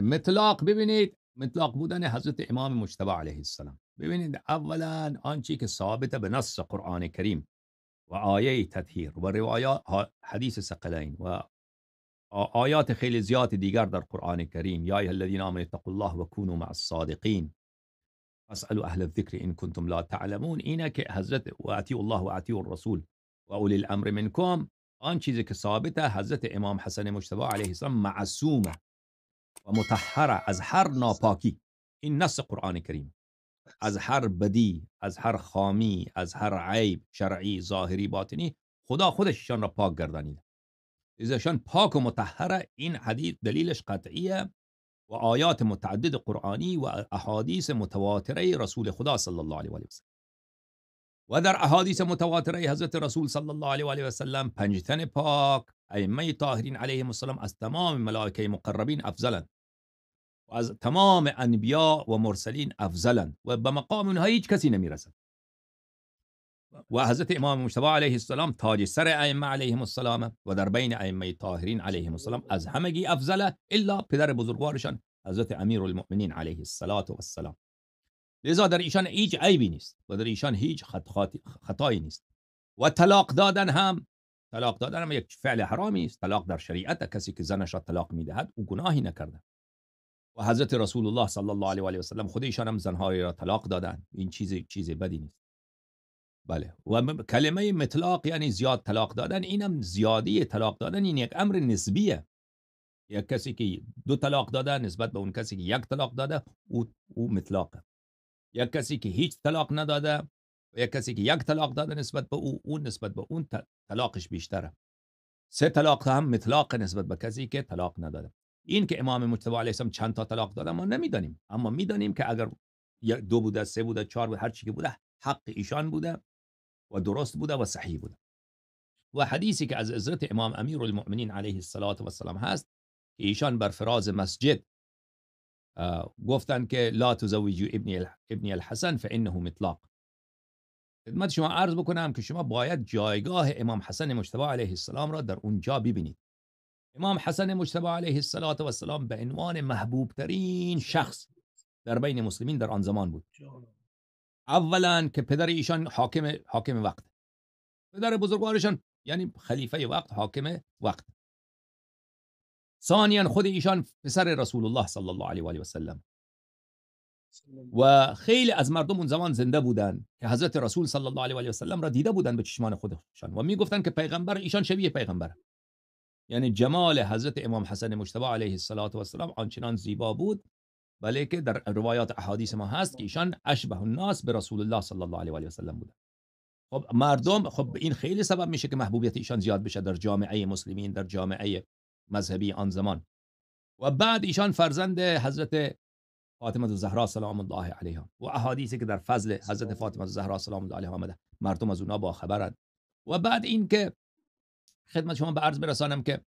مطلاق ببینید، مطلاق بودن حضرت امام مجتبی علیه السلام. ببینید اولا آنچه که ثابت به نص قرآن کریم و آیه تطهیر و روایات حدیث ثقلین و آیات خیلی زیاد دیگر در قرآن کریم، یا ایها الذین آمنوا اتقوا الله و کونوا مع الصادقین فاسألوا اهل الذکر ان کنتم لا تعلمون، اینه که حضرت و اطیعوا الله و اطیعوا الرسول و اولی الامر منکم. آن چیزی که ثابته حضرت امام حسن مجتبی علیه السلام معصومه و مطهره از هر ناپاکی. این نص قرآن کریم، از هر بدی، از هر خامی، از هر عیب شرعی ظاهری باطنی خدا خودششان را پاک گردانیده. ازشان پاک و مطهره. این حدیث دلیلش قطعیه و آیات متعدد قرآنی و احادیث متواتره رسول خدا صلی الله علیه و آله و سلم. و در احادیث متواتره حضرت رسول صلی الله علیه و آله و سلم پنجتن پاک ائمه طاهرین علیهم السلام از تمام ملائکه مقربین افضلند و از تمام انبیا و مرسلین افضلند و به مقام اونها هیچ کسی نمیرسد. و حضرت امام مجتبی علیه السلام تاج سر ائمه علیهم السلام و در بین ائمه طاهرین علیهم السلام از همگی افضله الا پدر بزرگوارشان حضرت امیر المؤمنین علیه السلام. لذا در ایشان هیچ عیبی نیست و در ایشان هیچ خطایی نیست. و طلاق دادن هم یک فعل حرامی است. طلاق در شریعت، کسی که زنش را طلاق میدهد او گناهی نکرده. و حضرت رسول الله صلی الله علیه و آله و سلم خود ایشان هم زنها را طلاق دادن. این چیز بدی نیست. بله. و کلمه مطلاق یعنی زیاد طلاق دادن. اینم زیادی طلاق دادن این یک امر نسبیه. یک کسی که 2 طلاق داده نسبت به اون کسی که 1 طلاق داده او مطلاقه. یک کسی که هیچ طلاق نداده و یک کسی که 1 طلاق داده نسبت به اون نسبت به اون طلاقش بیشتره. 3 طلاق هم مطلاق نسبت به کسی که طلاق نداده. این که امام مجتبی علیه السلام چند تا طلاق داده ما نمیدانیم، اما میدانیم که اگر 2 بوده، 3 بوده، 4 بوده، هر چی که بوده حق ایشان بوده و درست بوده و صحیح بوده. و حدیثی که از حضرت امام امیر المؤمنین علیه السلام هست که ایشان بر فراز مسجد گفتن که لا تزوجوا ابنی الحسن فانه مطلاق. خدمت شما عرض بکنم که شما باید جایگاه امام حسن مجتبی علیه السلام را در اونجا ببینید. امام حسن مجتبی علیه السلام به عنوان محبوب ترین شخص در بین مسلمین در آن زمان بود. اولا که پدر ایشان حاکم وقت، پدر بزرگوارشان یعنی خلیفه وقت، حاکم وقت. ثانیا خود ایشان پسر رسول الله صلی الله علیه و آله و سلم و خیلی از مردم اون زمان زنده بودن که حضرت رسول صلی الله علیه و آله و سلم را دیده بودن به چشمان خودشان و میگفتن که پیغمبر ایشان شبیه پیغمبر. یعنی جمال حضرت امام حسن مجتبی علیه السلام آنچنان زیبا بود، بله که در روایات احادیث ما هست که ایشان اشبه الناس به رسول الله صلی الله علیه و آله و سلم بودن. خب مردم، خب این خیلی سبب میشه که محبوبیت ایشان زیاد بشه در جامعه مسلمین، در جامعه مذهبی آن زمان. و بعد ایشان فرزند حضرت فاطمه الزهرا سلام الله علیها و احادیثی که در فضل حضرت فاطمه الزهرا سلام الله علیها آمده، مردم از اونها با خبرند. و بعد این که خدمت شما به عرض برسانم که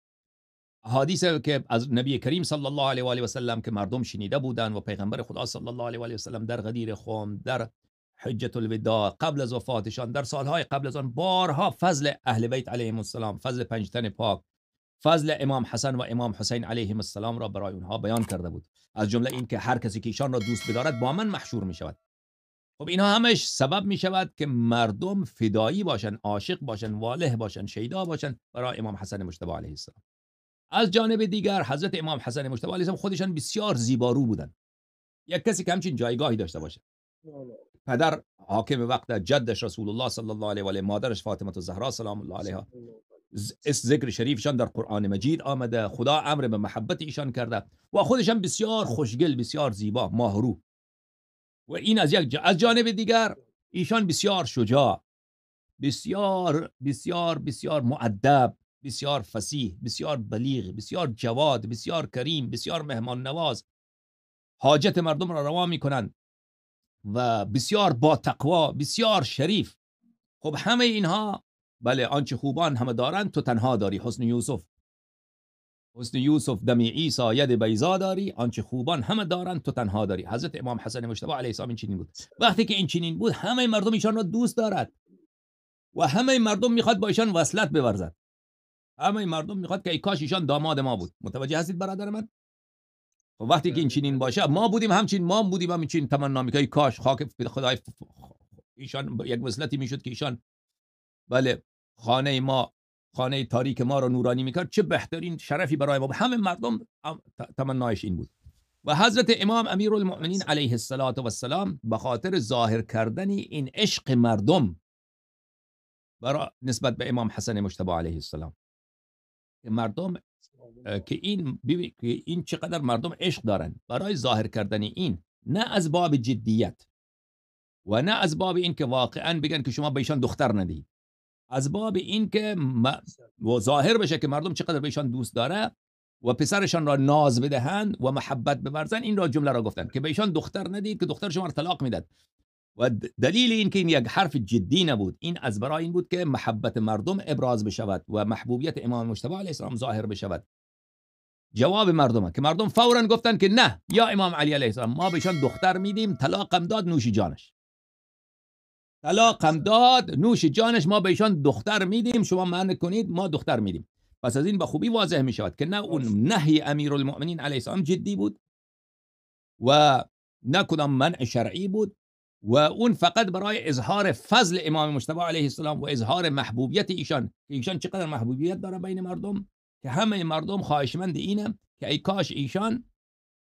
احادیثی که از نبی کریم صلی الله علیه و آله و سلم که مردم شنیده بودند و پیغمبر خدا صلی الله علیه و آله و سلم در غدیر خم، در حجت الوداع، قبل از وفاتشان، در سالهای قبل از آن بارها فضل اهل بیت علیهم السلام، فضل 5 تن پاک، فضل امام حسن و امام حسین علیهم السلام را برای اونها بیان کرده بود. از جمله این که هر کسی که ایشان را دوست بدارد با من محشور می شود. خب اینها همش سبب می شود که مردم فدایی باشن، عاشق باشن، واله باشن، شیدا باشن برای امام حسن مجتبی علیه السلام. از جانب دیگر حضرت امام حسن مجتبی علیه السلام خودشان بسیار زیبارو بودن. یک کسی که همچین جایگاهی داشته باشه، پدر حاکم وقت، جدش رسول الله صلی الله علیه و آله، مادرش فاطمه الزهرا سلام الله علیها، ذکر شریفشان در قرآن مجید آمده، خدا امر به محبت ایشان کرده و خودشان بسیار خوشگل، بسیار زیبا، ماهرو. و این از جانب دیگر ایشان بسیار شجاع، بسیار بسیار بسیار مؤدب، بسیار فصیح، بسیار بلیغ، بسیار جواد، بسیار کریم، بسیار مهمان نواز، حاجت مردم را روا میکنند و بسیار با تقوا، بسیار شریف. خب همه اینها، بله، آنچه خوبان همه دارند تو تنها داری. حسن یوسف دمی عیسی ید بیضا داری، آنچه خوبان همه دارند تو تنها داری. حضرت امام حسن مجتبی علیه السلام این چنین بود. وقتی که این چنین بود، همه مردم ایشان را دوست دارد و همه مردم میخواد با ایشان وصلت بورزد. همه مردم میخواد که ای کاش ایشان داماد ما بود. متوجه هستید برادر من؟ خب وقتی که این چنین باشه، ما بودیم همچین تمنا می‌کردیم کاش خاک خدای ایشان یک وصلتی میشد که ایشان بله خانه تاریک ما را نورانی میکرد، چه بهترین شرفی برای ما. همه مردم تمنایش این بود. و حضرت امام امیرالمؤمنین علیه السلام به خاطر ظاهر کردن این عشق مردم برای نسبت به امام حسن مجتبی علیه السلام، مردم که این چقدر مردم عشق دارن، برای ظاهر کردن این، نه از باب جدیت و نه از باب این که واقعا بگن که شما به ایشان دختر ندید، از باب این که و ظاهر بشه که مردم چقدر به ایشان دوست داره و پسرشان را ناز بدهند و محبت بورزن. این را جمله را گفتن که به ایشان دختر ندید که دختر شما را طلاق میداد. و دلیل این که این یک حرف جدی نبود، این از برای این بود که محبت مردم ابراز بشود و محبوبیت امام مجتبی علیه السلام ظاهر بشود. جواب مردم که مردم فوراً گفتن که نه یا امام علی علیه السلام، ما بهشان دختر میدیم، طلاقم داد نوش جانش، طلاقم داد نوش جانش، ما بهشان دختر میدیم، شما منع کنید ما دختر میدیم. پس از این به خوبی واضح می شود که نه اون نهی امیرالمؤمنین علیه السلام جدی بود و نه کدام منع شرعی بود و اون فقط برای اظهار فضل امام مجتبی علیه السلام و اظهار محبوبیت ایشان، که ایشان چقدر محبوبیت داره بین مردم، که همه مردم خواهشمند اینه که ای کاش ایشان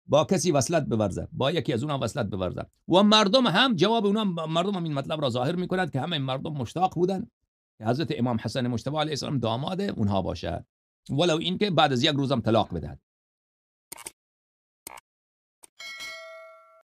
با کسی وصلت بورزد، با یکی از اونها وصلت بورزد. و مردم هم جواب اونها، مردم هم این مطلب را ظاهر میکنند که همه مردم مشتاق بودند که حضرت امام حسن مجتبی علیه السلام داماد اونها باشد، ولو این که بعد از یک روزم طلاق بدهد.